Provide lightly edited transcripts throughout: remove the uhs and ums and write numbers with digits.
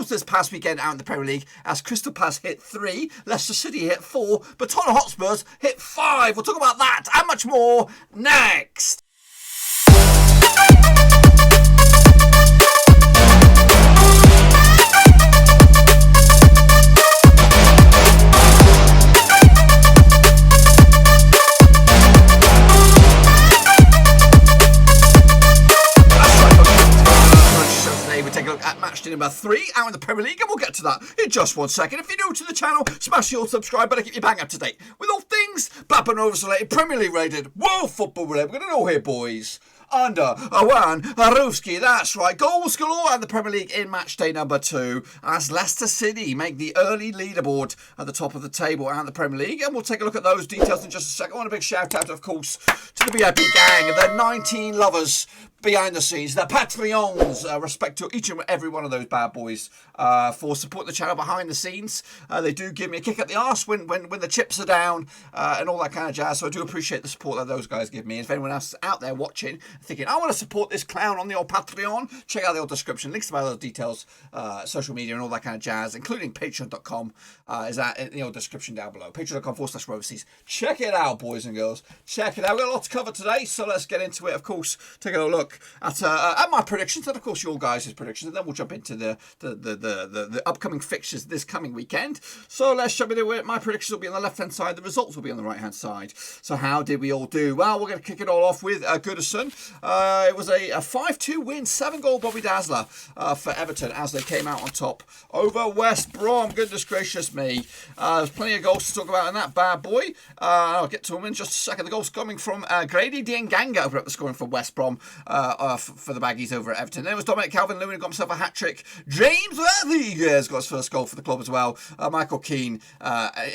goals this past weekend out in the Premier League as Crystal Palace hit 3, Leicester City hit 4, but Tottenham Hotspurs hit 5. We'll talk about that and much more next. Matchday number 3 out in the Premier League, and we'll get to that in just 1 second. If you're new to the channel, smash your subscribe button, keep you bang up to date with all things Blackburn Rovers related, Premier League related, world football related. We're going to know here, boys. Under Awan Arufsky, that's right. Goals galore at the Premier League in Matchday number 2 as Leicester City make the early leaderboard at the top of the table out in the Premier League, and we'll take a look at those details in just a second. I want a big shout out, of course, to the VIP gang, the 19 lovers behind the scenes, the Patreons. Respect to each and every one of those bad boys for supporting the channel behind the scenes. They do give me a kick at the arse when the chips are down and all that kind of jazz, so I do appreciate the support that those guys give me. If anyone else out there watching thinking, I want to support this clown on the old Patreon, check out the old description, links to my other details, social media and all that kind of jazz, including patreon.com is that in the old description down below, patreon.com/Roverseas. Check it out, boys and girls, check it out. We've got a lot to cover today, so let's get into it. Of course, taking a look at my predictions and of course your guys' predictions, and then we'll jump into the upcoming fixtures this coming weekend. So let's jump into it. My predictions will be on the left hand side, the results will be on the right hand side. So how did we all do? Well, we're going to kick it all off with Goodison. It was a 5-2 win, 7-goal Bobby Dazzler for Everton as they came out on top over West Brom. Goodness gracious me. There's plenty of goals to talk about in that bad boy. I'll get to them in just a second. The goals coming from Grady Dianganga over at the scoring for West Brom for the Baggies over at Everton. Then it was Dominic Calvert-Lewin who got himself a hat-trick. James Rodriguez got his first goal for the club as well. Michael Keane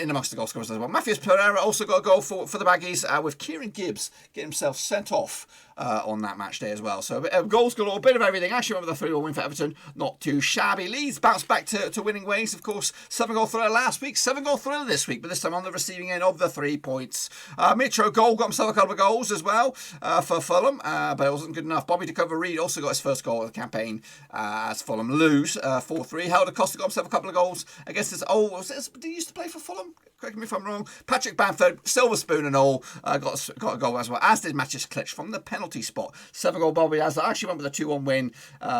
in amongst the goal scorers as well. Matthews Pereira also got a goal for the Baggies with Kieran Gibbs getting himself sent off on that match day as well. So goals galore, a bit of everything. Actually went with a 3-1 win for Everton. Not too shabby. Leeds bounced back to winning ways, of course. 7-goal thriller last week, 7-goal thriller this week, but this time on the receiving end of the 3 points. Mitro Goal got himself a couple of goals as well for Fulham, but it wasn't good enough. Bobby DeCover-Reid also got his first goal of the campaign as Fulham lose 4-3. Helder Costa got himself a couple of goals against his did he used to play for Fulham? Correct me if I'm wrong. Patrick Bamford, silver spoon and all, got a goal as well, as did Matches Klitsch from the penalty spot. 7-goal Bobby Dazzler actually went with a 2-1 win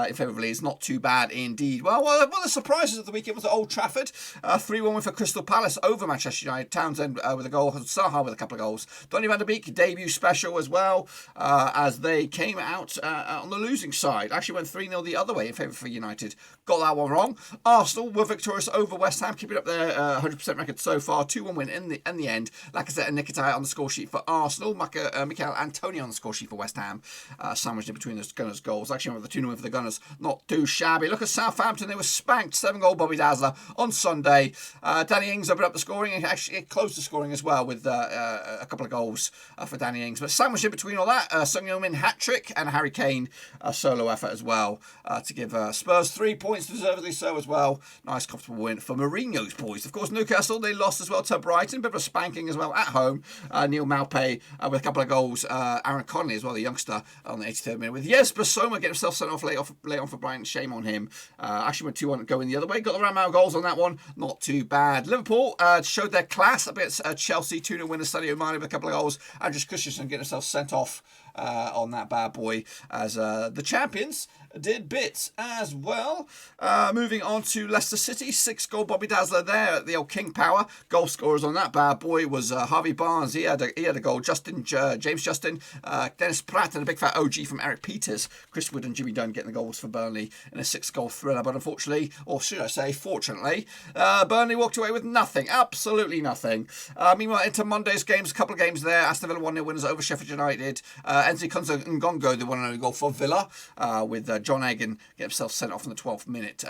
in favour of Leeds. Not too bad indeed. Well, one of the surprises of the weekend was at Old Trafford. 3-1 win for Crystal Palace over Manchester United. Townsend with a goal, Saha with a couple of goals. Donny van der Beek, debut special as well, as they came out on the losing side. Actually went 3-0 the other way in favour for United. Got that one wrong. Arsenal were victorious over West Ham, keeping up their 100% record so far. 2-1 win in the end. Lacazette and Nketiah on the score sheet for Arsenal. Mikel Antonio on the score sheet for West Ham. Sandwiched in between those Gunners' goals. Actually went with the 2-0 win for the Gunners. Not too shabby. Look at Southampton. They were spanked. 7-goal Bobby Dazzler on Sunday. Danny Ings opened up the scoring and actually closed the scoring as well with a couple of goals for Danny Ings. But sandwiched in between all that, Sung Yeomin hat-trick and Harry Kane a solo effort as well to give Spurs 3 points, deservedly so as well. Nice comfortable win for Mourinho's boys. Of course, Newcastle, they lost as well to Brighton. Bit of a spanking as well at home. Neil Maupay with a couple of goals. Aaron Connolly as well, the youngster, on the 83rd minute. With Jesper Soma getting himself sent off late on for Brighton. Shame on him. Actually went 2-1 going the other way. Got the round amount of goals on that one. Not too bad. Liverpool showed their class a bit. Chelsea 2-0 winner, Sadio Mane with a couple of goals. Andrews Christensen getting himself sent off on that bad boy as the champions did bits as well. Moving on to Leicester City, 6-goal Bobby Dazzler there at the old King Power. Goal scorers on that bad boy was Harvey Barnes. He had a goal. James Justin, Dennis Pratt, and a big fat OG from Eric Peters. Chris Wood and Jimmy Dunn getting the goals for Burnley in a 6-goal thriller. But unfortunately, or should I say, fortunately, Burnley walked away with nothing. Absolutely nothing. Meanwhile, into Monday's games, a couple of games there. Aston Villa 1-0 winners over Sheffield United. Enzi Konsa Ngongo, the one and only goal for Villa, with John Egan get himself sent off in the 12th minute.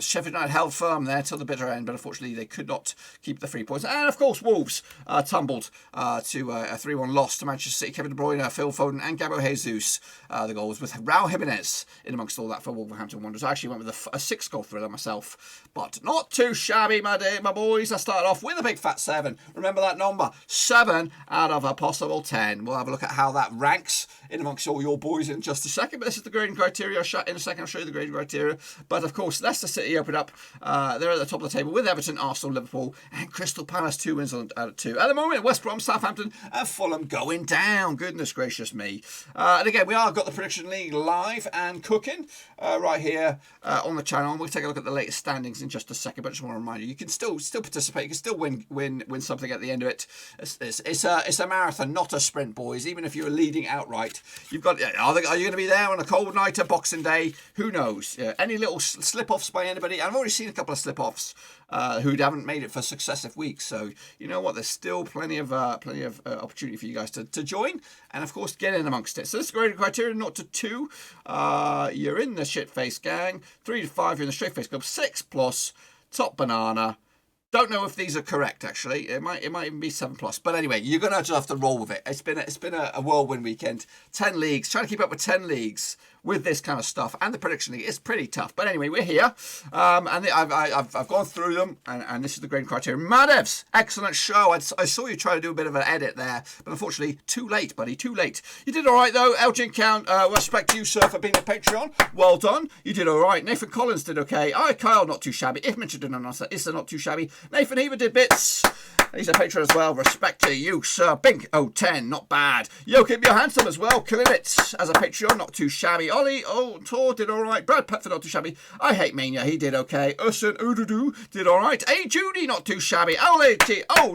Sheffield United held firm there till the bitter end, but unfortunately they could not keep the 3 points. And of course, Wolves tumbled to a 3-1 loss to Manchester City. Kevin De Bruyne, Phil Foden, and Gabo Jesus, the goals, with Raul Jimenez in amongst all that for Wolverhampton Wanderers. I actually went with a 6-goal thriller myself, but not too shabby, my boys. I started off with a big fat 7. Remember that number? 7 out of a possible 10. We'll have a look at how that ranked ranks in amongst all your boys in just a second. But this is the grading criteria. In a second, I'll show you the grading criteria. But of course, Leicester City opened up. They're at the top of the table with Everton, Arsenal, Liverpool, and Crystal Palace. 2 wins out of 2. At the moment, West Brom, Southampton, and Fulham going down. Goodness gracious me. And again, we are got the Prediction League live and cooking right here on the channel. And we'll take a look at the latest standings in just a second. But I just want to remind you, you can still participate. You can still win something at the end of it. It's a marathon, not a sprint, boys. Even if you're leading outright, you've got. Are you going to be there on a cold night of Boxing Day? Who knows? Any little slip-offs by anybody? I've already seen a couple of slip-offs who haven't made it for successive weeks. So you know what? There's still plenty of opportunity for you guys to join, and of course get in amongst it. So this is grading criteria: 0 to 2, you're in the shit-face gang. 3 to 5, you're in the straight-face club. 6 plus, top banana. Don't know if these are correct, actually. It might even be 7 plus. But anyway, you're going to just have to roll with it. It's been a whirlwind weekend. 10 leagues. Trying to keep up with 10 leagues with this kind of stuff. And the Prediction League is pretty tough. But anyway, we're here. And I've gone through them. And this is the grading criteria. Madevs, excellent show. I saw you try to do a bit of an edit there. But unfortunately, too late, buddy. Too late. You did all right, though. Elgin Count, respect to you, sir, for being a Patreon. Well done. You did all right. Nathan Collins did okay. Kyle, not too shabby. If mentioned in an answer, Issa, not too shabby. Nathan Heaver did bits. He's a patron as well. Respect to you, sir. Bink 010, not bad. Joachim Johansson as well, killing it as a Patreon, not too shabby. Ollie Tor did all right. Brad Petford, not too shabby. I Hate Mania, he did okay. Ursun Ududu did all right. Hey, Judy, not too shabby.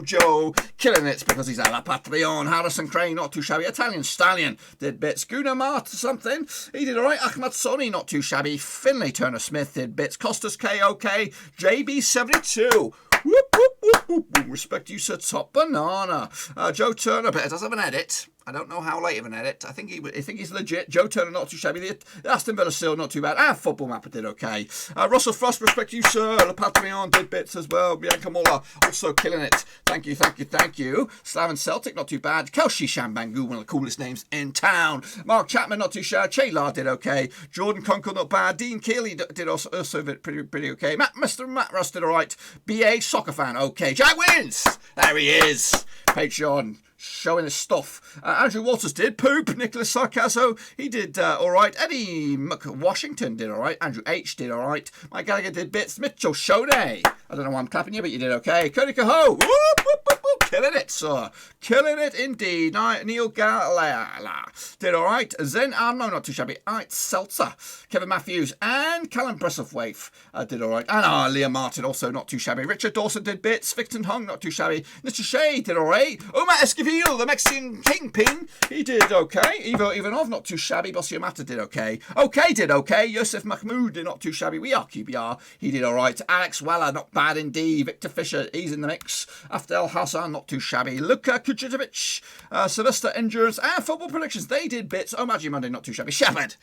Joe, killing it because he's a La Patreon. Harrison Crane, not too shabby. Italian Stallion did bits. Gunnar Mart something, he did all right. Ahmad Soni, not too shabby. Finlay Turner Smith did bits. Costas KOK, JB72. Whoop, whoop, whoop, whoop, whoop. Respect you, sir. Top banana. Joe Turner, but it does have an edit. I don't know how late of an edit. I think he's legit. Joe Turner, not too shabby. The Aston Villa still not too bad. And Football Mapper did okay. Russell Frost, respect you, sir. Le Patreon did bits as well. Bianca Mola also killing it. Thank you. Slaven Celtic, not too bad. Kelshi Shambangu, one of the coolest names in town. Mark Chapman, not too shabby. Chaylar did okay. Jordan Conkle, not bad. Dean Keeley did also pretty okay. Mr. Matt Russ did all right. BA Soccer Fan, okay. Jack wins. There he is. Patreon. Showing his stuff. Andrew Walters did poop. Nicholas Sarcasso, he did all right. Eddie McWashington did all right. Andrew H did all right. Mike Gallagher did bits. Mitchell Shone, I don't know why I'm clapping you, but you did okay. Cody Cahoe, whoop, whoop, whoop, whoop. Killing it, sir. Killing it indeed. Neil Gallagher did all right. Zen Arno, not too shabby. Art Seltzer, Kevin Matthews, and Callum Bresselswaif did all right. And Liam Martin, also not too shabby. Richard Dawson did bits. Victor Hung, not too shabby. Mr. Shea did all right. Omar Esquivel, the Mexican kingpin, he did okay. Ivo Ivanov, not too shabby. Bossio Mata did okay. Okay did okay. Yosef Mahmoud did not too shabby. We are QBR, he did all right. Alex Weller, not bad indeed. Victor Fisher, he's in the mix. Afdel Hassan, not too shabby. Luka Kujicevic, Sylvester Endurance, and Football Predictions, they did bits. Oh, Magic Monday, not too shabby. Shepherd,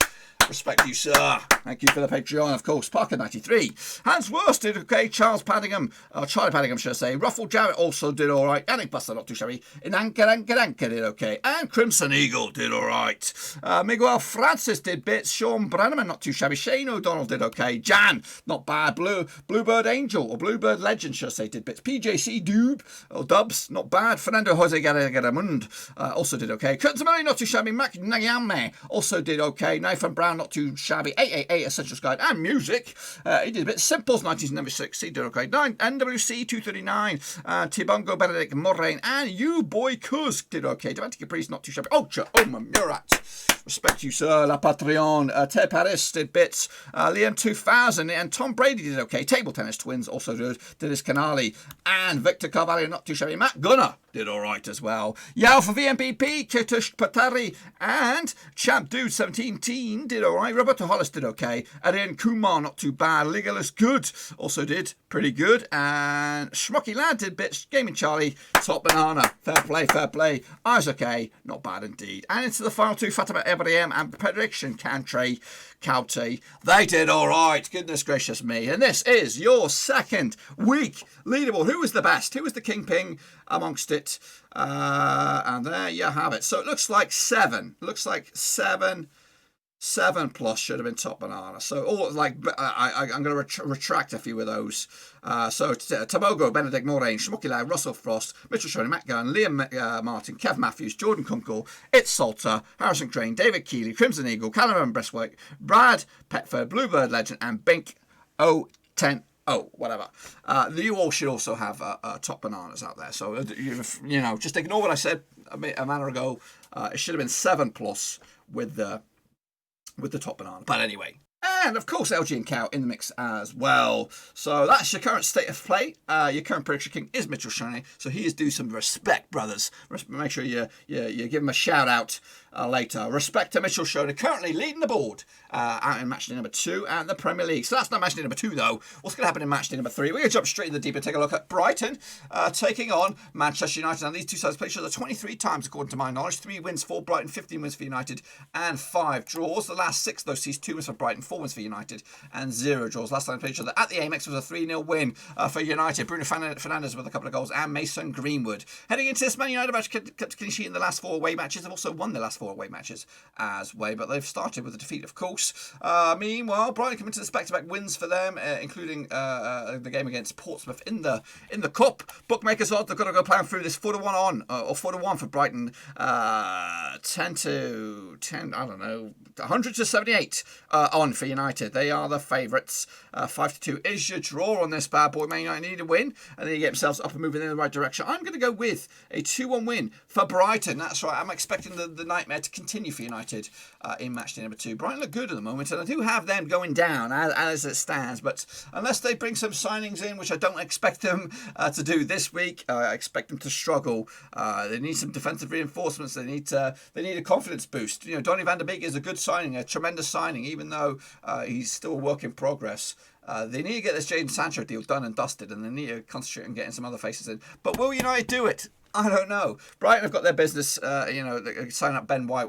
respect you, sir. Thank you for the Patreon, of course. Parker 93. Hans Worst did okay. Charlie Paddingham, should I say. Ruffle Jarrett also did all right. Yannick Buster, not too shabby. Inanka did okay. And Crimson Eagle did all right. Miguel Francis did bits. Sean Brenneman, not too shabby. Shane O'Donnell did okay. Jan, not bad. Bluebird Angel, or Bluebird Legend, should I say, did bits. PJC Dubs, not bad. Fernando Jose Garamund also did okay. Kurt Zamani, not too shabby. Mac Nayame also did okay. Nathan Brown, not too shabby. 888 Essentials Guide and Music, he did a bit. Simples 1996, he did okay. NWC 239, Tibongo Benedict Moraine, and You Boy Kuz did okay. Devante Caprice, not too shabby. Oma Murat, respect you, sir. La Patreon, Ted Paris did bits. Liam 2000 and Tom Brady did okay. Table Tennis Twins also did his Canali, and Victor Carvalho, not too shabby. Matt Gunner did all right as well. Yao for VMPP, Kitush Patari, and Champ Dude 17 did all right. Roberto Hollis did okay. Adrian Kumar, not too bad. Legalist Good also did pretty good. And Schmucky Lad did bits. Gaming Charlie, top banana. Fair play. Isaac A, not bad indeed. And into the final two, Fatima Ebrahim and Prediction Cantry. They did all right. Goodness gracious me. And this is your second week leaderboard. Who was the best? Who was the kingpin amongst it? And there you have it. So it looks like 7. 7 plus should have been top banana. So all I'm going to retract a few of those. Tabogo, Benedict Moraine, Schmuckila, Russell Frost, Mitchell Shoney, Matt Gunn, Liam Martin, Kev Matthews, Jordan Kunkel, It's Salter, Harrison Crane, David Keeley, Crimson Eagle, Callum Breastwork, Brad Petford, Bluebird Legend, and Bink 010. Oh, whatever. You all should also have top bananas out there. So, just ignore what I said a minute ago. It should have been 7 plus with the top banana. But anyway. And, of course, LG and Cow in the mix as well. So that's your current state of play. Your current prediction king is Mitchell Shoney. So he is due some respect, brothers. Make sure you give him a shout-out later. Respect to Mitchell Shoney, currently leading the board out in matchday number 2 and the Premier League. So that's not matchday number 2, though. What's going to happen in matchday number 3? We're going to jump straight in the deep and take a look at Brighton taking on Manchester United. And these two sides played each other 23 times, according to my knowledge. 3 wins for Brighton, 15 wins for United, and 5 draws. The last 6, though, sees 2 wins for Brighton, 4 wins for United, and 0 draws. Last time they played each other at the Amex was a 3-0 win for United. Bruno Fernandes with a couple of goals, and Mason Greenwood. Heading into this, Man United have kept a clean sheet in the last 4 away matches. They've also won the last 4 away matches as well, but they've started with a defeat, of course. Meanwhile, Brighton come into this back-to-back wins for them, including the game against Portsmouth in the cup. Bookmakers odds, they've got to go playing through this 4-1 on, or 4-1 for Brighton. 10 to 10, I don't know, 100 to 78 on for United. They are the favourites. 5-2 is your draw on this bad boy. Man United need a win, and then you get themselves up and moving in the right direction. I'm going to go with a 2-1 win for Brighton. That's right. I'm expecting the nightmare to continue for United in matchday number 2. Brighton look good at the moment, and I do have them going down as it stands. But unless they bring some signings in, which I don't expect them to do this week, I expect them to struggle. They need some defensive reinforcements. They need a confidence boost. Donny van der Beek is a good signing, a tremendous signing, even though he's still a work in progress. They need to get this Jadon Sancho deal done and dusted, and they need to concentrate on getting some other faces in. But will United do it? I don't know. Brighton have got their business, sign up Ben White,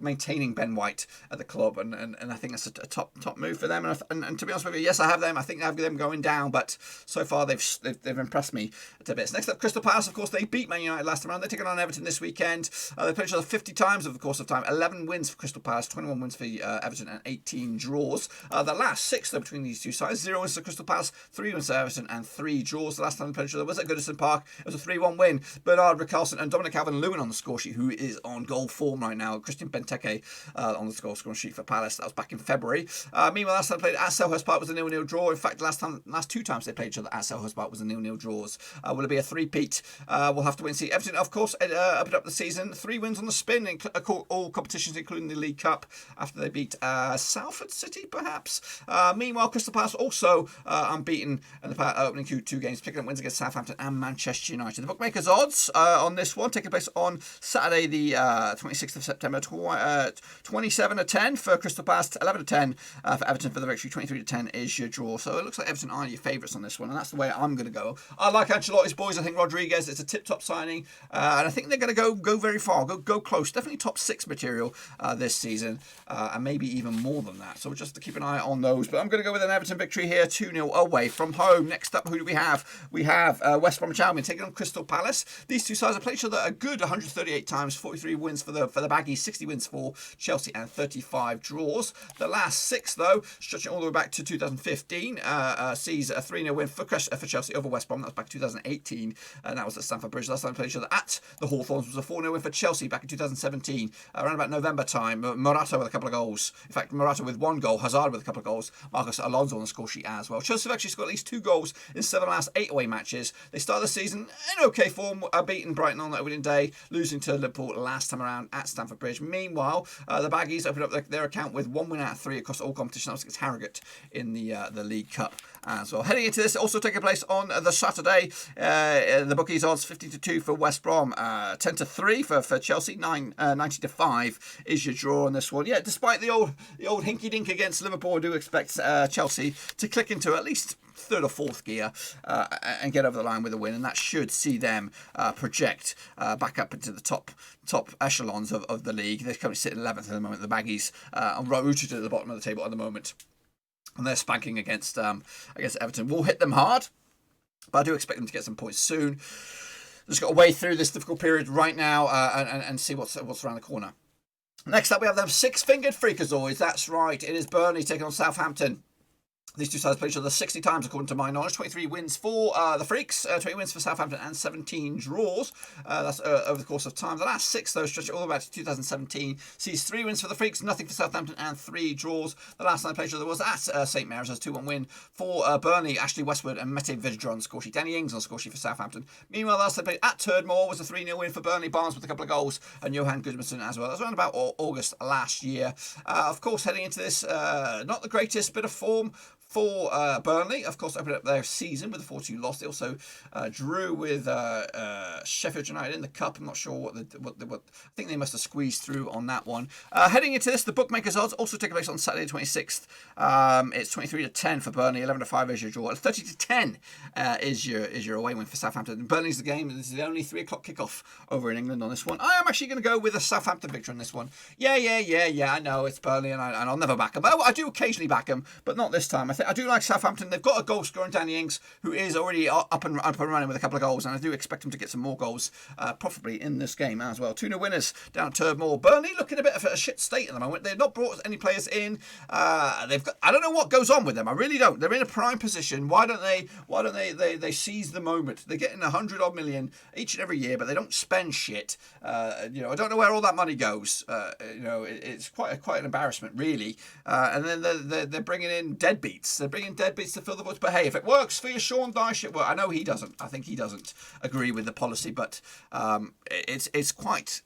maintaining Ben White at the club, and I think that's a top move for them. And to be honest with you, yes, I have them. I think I have them going down, but so far they've impressed me to bits. Next up, Crystal Palace. Of course, they beat Man United last time around. They're taking on Everton this weekend. They played each other 50 times over the course of time. 11 wins for Crystal Palace, 21 wins for Everton, and 18 draws. The last 6 though between these two sides: 0 wins for Crystal Palace, 3 wins for Everton, and 3 draws. The last time they played each other was at Goodison Park. It was a 3-1 win. Bernard Rickarlson and Dominic Calvert-Lewin on the score sheet, who is on goal form right now. Christian Benteke on the score sheet for Palace. That was back in February. Meanwhile, last time they played at Selhurst Park was a 0-0 draw. In fact, last 2 times they played each other at Selhurst Park was a 0-0 draws. Will it be a three-peat? We'll have to wait and see. Everton, of course, opened up the season. 3 wins on the spin in all competitions, including the League Cup, after they beat Salford City, perhaps. Meanwhile, Crystal Palace also unbeaten in the opening 2 games, picking up wins against Southampton and Manchester United. The bookmakers' odds on this one taking place on Saturday, the 26th of September, 27 to 10 for Crystal Palace, 11 to 10 for Everton for the victory, 23 to 10 is your draw. So it looks like Everton are your favourites on this one, and that's the way I'm going to go. I like Ancelotti's boys. I think Rodriguez is a tip-top signing, and I think they're going to go very far, go close, definitely top 6 material this season, and maybe even more than that. So just to keep an eye on those. But I'm going to go with an Everton victory here, 2-0 away from home. Next up, who do we have? We have West Bromwich Albion taking on Crystal Palace. These two sides have played each other a good 138 times, 43 wins for the Baggies, 60 wins for Chelsea, and 35 draws. The last 6, though, stretching all the way back to 2015, sees a 3-0 win for Chelsea over West Brom. That was back in 2018, and that was at Stamford Bridge. Last time they played each other at the Hawthorns was a 4-0 win for Chelsea back in 2017, around about November time. Morata with a couple of goals. In fact, Morata with 1 goal, Hazard with a couple of goals, Marcos Alonso on the score sheet as well. Chelsea have actually scored at least 2 goals in 7 of the last 8 away matches. They started the season in okay form, beating Brighton on that winning day, losing to Liverpool last time around at Stamford Bridge. Meanwhile, the Baggies opened up their account with 1 win out of 3 across all competitions. That was against Harrogate in the League Cup as well. Heading into this, also taking place on the Saturday, the bookies odds 50-2 for West Brom, 10-3 for Chelsea, 90-5 is your draw on this one. Yeah, despite the old hinky dink against Liverpool, I do expect Chelsea to click into at least 3rd or 4th gear and get over the line with a win, and that should see them project back up into the top echelons of the league. They're currently sitting 11th at the moment. The Baggies are rooted at the bottom of the table at the moment, and they're spanking against Everton. We'll hit them hard, but I do expect them to get some points soon. Just got to wade through this difficult period right now and see what's around the corner. Next up, we have them six-fingered freakazoids. That's right, it is Burnley taking on Southampton. These two sides played each other 60 times, according to my knowledge. 23 wins for the Freaks, 20 wins for Southampton, and 17 draws. That's over the course of time. The last six, though, stretch all the way back to 2017, sees 3 wins for the Freaks, nothing for Southampton, and 3 draws. The last time they played each other was at St Mary's, as 2-1 win for Burnley. Ashley Westwood and Mete Vidra on the score sheet. Danny Ings on the score sheet for Southampton. Meanwhile, last time they played at Turdmore was a 3-0 win for Burnley. Barnes with a couple of goals, and Johan Gudmundsson as well. That was around about August last year. Of course, heading into this, not the greatest bit of form for Burnley. Of course, opened up their season with a 4-2 loss. They also drew with Sheffield United in the Cup. I'm not sure what I think they must have squeezed through on that one. Heading into this, the bookmakers' odds also take place on Saturday the 26th. It's 23-10 for Burnley, 11-5 is your draw, 30-10 is your away win for Southampton. Burnley's the game. This is the only 3 o'clock kickoff over in England on this one. I am actually going to go with a Southampton victory on this one. Yeah. I know it's Burnley, and I'll never back them. But I do occasionally back them, but not this time. I do like Southampton. They've got a goal scorer in Danny Ings, who is already up and running with a couple of goals, and I do expect him to get some more goals, probably in this game as well. 2-0 winners down at Turdmore. Burnley looking a bit of a shit state at the moment. They've not brought any players in. I don't know what goes on with them. I really don't. They're in a prime position. Why don't they seize the moment? They're getting 100 odd million each and every year, but they don't spend shit. I don't know where all that money goes. It's quite an embarrassment, really. And then they're bringing in deadbeats. They're bringing deadbeats to fill the votes. But hey, if it works for your Sean Dyche, it works. I know he doesn't. I think he doesn't agree with the policy, but it's quite,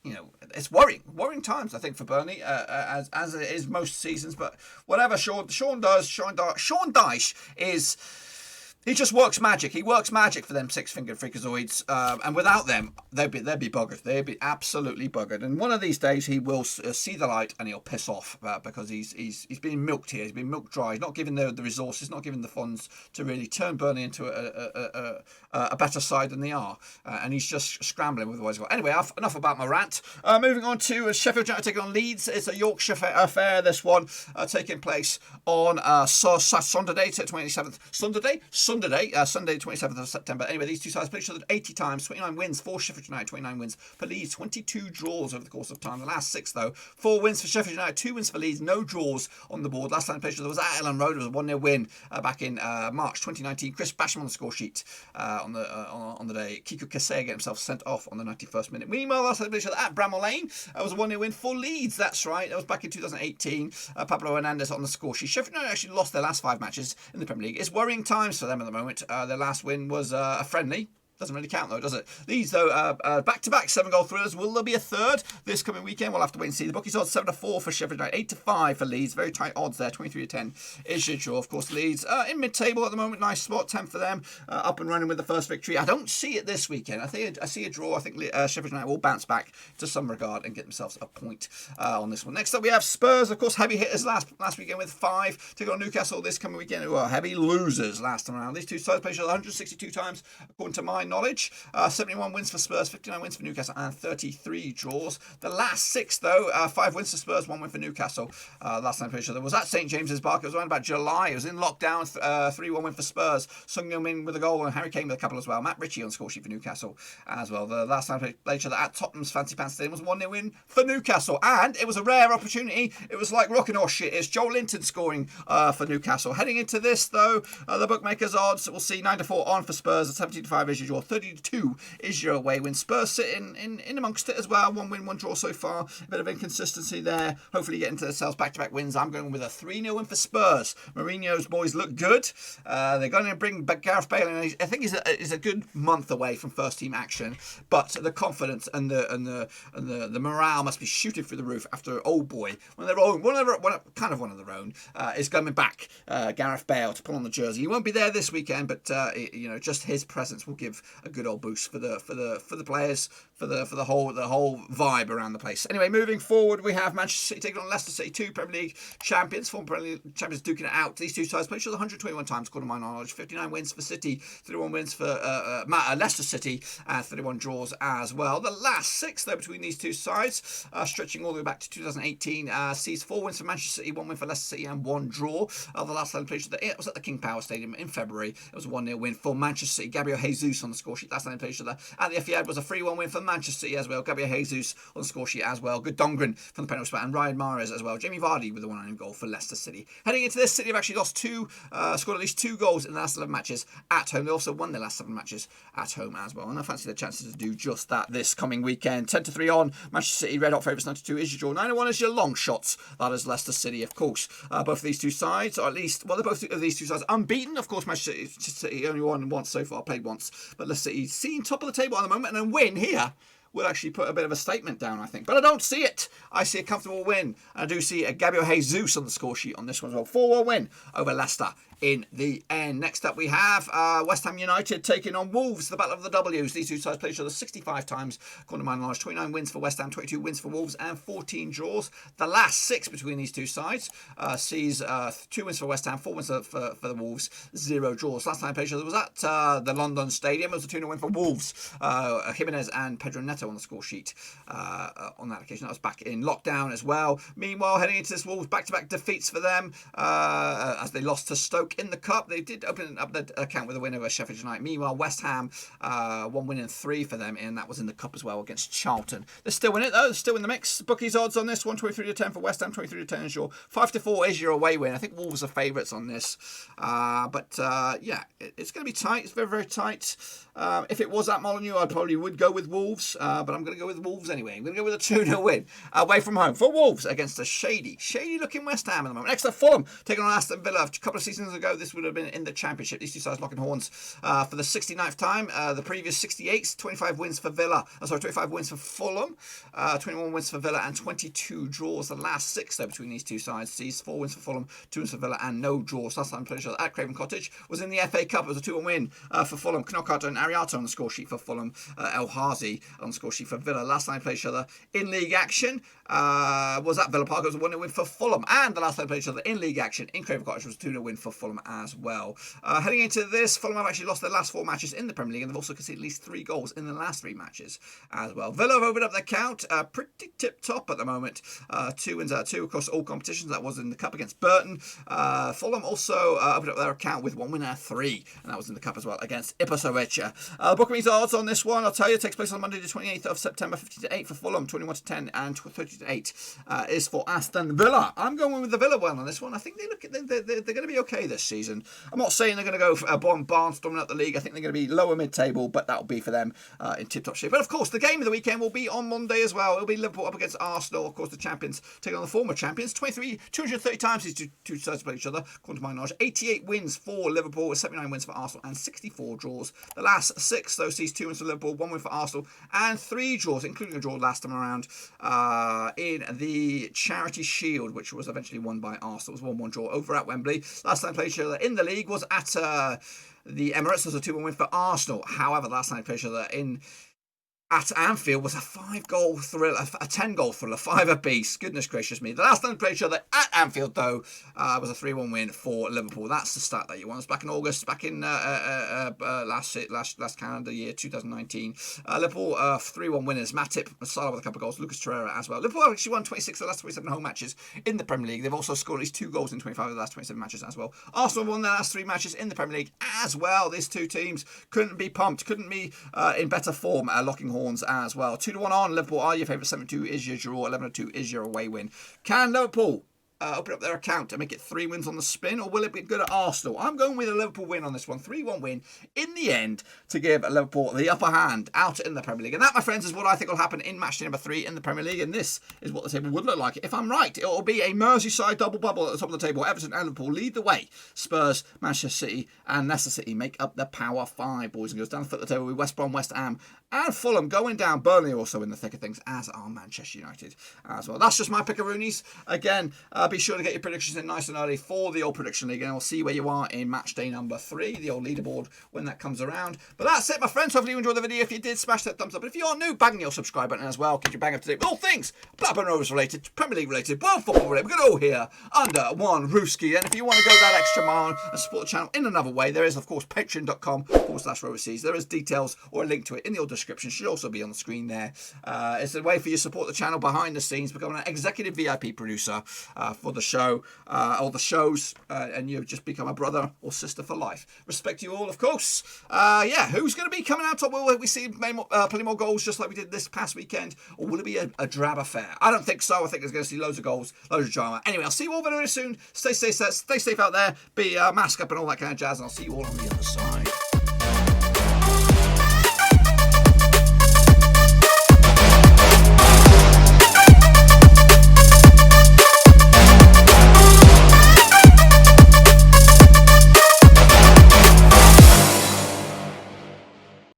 it's worrying times, I think, for Burnley, as it is most seasons. But whatever Sean Dyche is. He just works magic. He works magic for them six-fingered freakazoids, and without them, they'd be buggered. They'd be absolutely buggered. And one of these days, he will see the light and he'll piss off because he's being milked here. He's been milked dry. He's not given the resources, not given the funds to really turn Burnley into a better side than they are. And he's just scrambling with what he's got. Anyway, enough about my rant. Moving on to Sheffield United taking on Leeds. It's a Yorkshire affair. This one taking place on Sunday, 27th. Sunday, 27th of September. Anyway, these two sides played each other 80 times, 29 wins for Sheffield United, 29 wins for Leeds, 22 draws over the course of time. The last 6, though, 4 wins for Sheffield United, 2 wins for Leeds, no draws on the board. Last time they played each other was at Ellen Road. It was a 1-0 win back in March 2019. Chris Basham on the score sheet on the day. Kiko Kasea getting himself sent off on the 91st minute. Meanwhile, last time they played each other at Bramall Lane, it was a 1-0 win for Leeds. That's right. That was back in 2018. Pablo Hernandez on the score sheet. Sheffield United actually lost their last 5 matches in the Premier League. It's worrying times for them at the moment. Their last win was a friendly. Doesn't really count, though, does it? These, though, back-to-back 7-goal thrillers. Will there be a third this coming weekend? We'll have to wait and see. The bookies odds 7-4 for Sheffield United, 8-5 for Leeds. Very tight odds there. 23-10 is your draw. Of course, Leeds in mid-table at the moment. Nice spot, 10 for them. Up and running with the first victory. I don't see it this weekend. I see a draw. I think Sheffield United will bounce back to some regard and get themselves a point on this one. Next up, we have Spurs. Of course, heavy hitters last weekend with 5. Taking on Newcastle this coming weekend, who are heavy losers last time around. These two sides played each other 162 times, according to my knowledge. 71 wins for Spurs, 59 wins for Newcastle, and 33 draws. The last 6, though, 5 wins for Spurs, 1 win for Newcastle. Last time played each other was at St James's Park. It was around about July. It was in lockdown. 3-1 win for Spurs. Sung Min with a goal and Harry Kane with a couple as well. Matt Ritchie on the score sheet for Newcastle as well. The last time they played each other at Tottenham's Fancy Pants Stadium was a 1-0 win for Newcastle. And it was a rare opportunity. It was like rocking horse shit. It's Joe Linton scoring for Newcastle. Heading into this, though, the bookmakers' odds, we'll see 9-4 on for Spurs. 17-5 is your draw. 32 is your away win. Spurs sitting in amongst it as well. 1 win, 1 draw so far. A bit of inconsistency there. Hopefully getting to themselves back-to-back wins. I'm going with a 3-0 win for Spurs. Mourinho's boys look good. They're going to bring back Gareth Bale, and I think he's a good month away from first team action. But the confidence and the morale must be shooting through the roof after old boy, one of their own, is coming back. Gareth Bale to pull on the jersey. He won't be there this weekend, but just his presence will give a good old boost for the players, for the whole vibe around the place. Anyway, moving forward, we have Manchester City taking on Leicester City, 2 Premier League champions, former Premier League champions duking it out. These two sides played each other 121 times, according to my knowledge. 59 wins for City, 31 wins for Leicester City, and 31 draws as well. The last 6, though, between these two sides, stretching all the way back to 2018, sees 4 wins for Manchester City, 1 win for Leicester City, and 1 draw. The last time they played each other, it was at the King Power Stadium in February. It was a 1-0 win for Manchester City. Gabriel Jesus on on the score sheet. Last time they played each other at the Etihad was a 3-1 win for Manchester City as well. Gabriel Jesus on the score sheet as well. Good Dongren from the penalty spot, and Ryan Mahrez as well. Jamie Vardy with the 1-0 goal for Leicester City. Heading into this, City have actually scored at least 2 goals in the last 11 matches at home. They also won their last 7 matches at home as well, and I fancy their chances to do just that this coming weekend. 10-3 on Manchester City, red hot favourites. 92 is your draw. 9-1 is your long shots. That is Leicester City, of course. Both of these two sides, or at least, well, they're both of these two sides unbeaten. Of course, Manchester City only won once so far, played once, but Leicester City seen top of the table at the moment, and a win here will actually put a bit of a statement down, I think. But I don't see it. I see a comfortable win. I do see a Gabriel Jesus on the score sheet on this one as well. 4-1 win over Leicester in the end. Next up we have West Ham United taking on Wolves, the battle of the W's. These two sides played each other 65 times, according to my knowledge. 29 wins for West Ham, 22 wins for Wolves, and 14 draws. The last 6 between these two sides sees 2 wins for West Ham, 4 wins for the Wolves, 0 draws. Last time I played each other was at the London Stadium. It was a 2-0 win for Wolves. Jimenez and Pedro Neto on the score sheet on that occasion. That was back in lockdown as well. Meanwhile, heading into this, Wolves back-to-back defeats for them as they lost to Stoke in the Cup. They did open up the account with a win over Sheffield United. Meanwhile, West Ham, 1 win and 3 for them, and that was in the Cup as well against Charlton. They're still in it though. They're still in the mix. Bookies odds on this one, 23-10 for West Ham, 23-10 is your 5-4 is your away win. I think Wolves are favourites on this, but yeah, it's going to be tight. It's very, very tight. If it was at Molineux, I probably would go with Wolves, but I'm going to go with Wolves anyway. I'm going to go with a 2-0 win away from home for Wolves against a shady looking West Ham at the moment. Next up, Fulham taking on Aston Villa. A couple of seasons ago, this would have been in the Championship. These two sides locking horns for the 69th time. The previous 68, 25 wins for Villa. 25 wins for Fulham, 21 wins for Villa, and 22 draws. The last 6 though between these two sides sees 4 wins for Fulham, 2 wins for Villa, and no draws. Last time played at Craven Cottage was in the FA Cup. It was a 2-1 win for Fulham. Knockout and Ariata on the score sheet for Fulham. El Hazi on the score sheet for Villa. Last time played each other in league action was at Villa Park. It was a 1-0 win for Fulham, and the last time played each other in league action in Craven Cottage was a 2-0 win for Fulham as well. Heading into this, Fulham have actually lost their last 4 matches in the Premier League, and they've also conceded at least 3 goals in the last 3 matches as well. Villa have opened up their count pretty tip-top at the moment. 2 wins out of 2 across all competitions. That was in the Cup against Burton. Fulham also opened up their account with 1 win out of 3, and that was in the Cup as well against Ipswich. Bookmakers odds on this one, I'll tell you, it takes place on Monday the 28th of September, 50-8 for Fulham, 21-10, and 30-8 is for Aston Villa. I'm going with the Villa one on this one. I think they're going to be okay this season. I'm not saying they're going to go for barnstorming up the league. I think they're going to be lower mid-table, but that'll be for them in tip-top shape. But of course, the game of the weekend will be on Monday as well. It'll be Liverpool up against Arsenal, of course, the champions taking on the former champions. 230 times these two sides play each other, according to my knowledge. 88 wins for Liverpool, with 79 wins for Arsenal, and 64 draws. The last 6, though, sees 2 wins for Liverpool, 1 win for Arsenal, and 3 draws, including a draw last time around in the Charity Shield, which was eventually won by Arsenal. It was 1-1 draw over at Wembley. Last time played each other in the league was at the Emirates. It was a 2-1 win for Arsenal. However, the last time played each other at Anfield was a 5-goal thriller, a 10-goal thriller, 5 apiece. Goodness gracious me. The last time they played each other at Anfield, though, was a 3-1 win for Liverpool. That's the stat that you want. It was back in August, back in last calendar year, 2019. Liverpool 3-1 winners. Matip, Salah with a couple of goals. Lucas Torreira as well. Liverpool actually won 26 of the last 27 home matches in the Premier League. They've also scored at least 2 goals in 25 of the last 27 matches as well. Arsenal won their last 3 matches in the Premier League as well. These two teams couldn't be pumped, couldn't be in better form, locking horns as well. 2-1 on Liverpool are your favourite. 7-2 is your draw. 11-2 is your away win. Can Liverpool open up their account and make it 3 wins on the spin, or will it be good at Arsenal? I'm going with a Liverpool win on this one. 3-1 win in the end to give Liverpool the upper hand out in the Premier League. And that, my friends, is what I think will happen in match day number 3 in the Premier League. And this is what the table would look like. If I'm right, it will be a Merseyside double bubble at the top of the table. Everton and Liverpool lead the way. Spurs, Manchester City and Leicester City make up the Power 5, boys and girls. Down the foot of the table with West Brom, West Ham and Fulham going down. Burnley also in the thick of things, as are Manchester United as well. That's just my pickaroonies. Again, be sure to get your predictions in nice and early for the old prediction league, and I'll see where you are in match day number 3, the old leaderboard, when that comes around. But that's it, my friends. Hopefully you enjoyed the video. If you did, smash that thumbs up. But if you're new, bang your subscribe button as well. Keep your bang up to date with all things Blackburn Rovers related, Premier League related, world football related. We're all here under one Rooski. And if you want to go that extra mile and support the channel in another way, there is, of course, patreon.com/Roverseas. There is details or a link to it in the old description. Should also be on the screen there. It's a way for you to support the channel behind the scenes, becoming an executive VIP producer for the show or the shows, and you've just become a brother or sister for life. Respect you all, of course. Who's going to be coming out top? Will we see plenty more goals just like we did this past weekend, or will it be a drab affair? I don't think so. I think there's going to see loads of goals, loads of drama. Anyway, I'll see you all very soon. Stay safe out there. Be mask up and all that kind of jazz, and I'll see you all on the other side.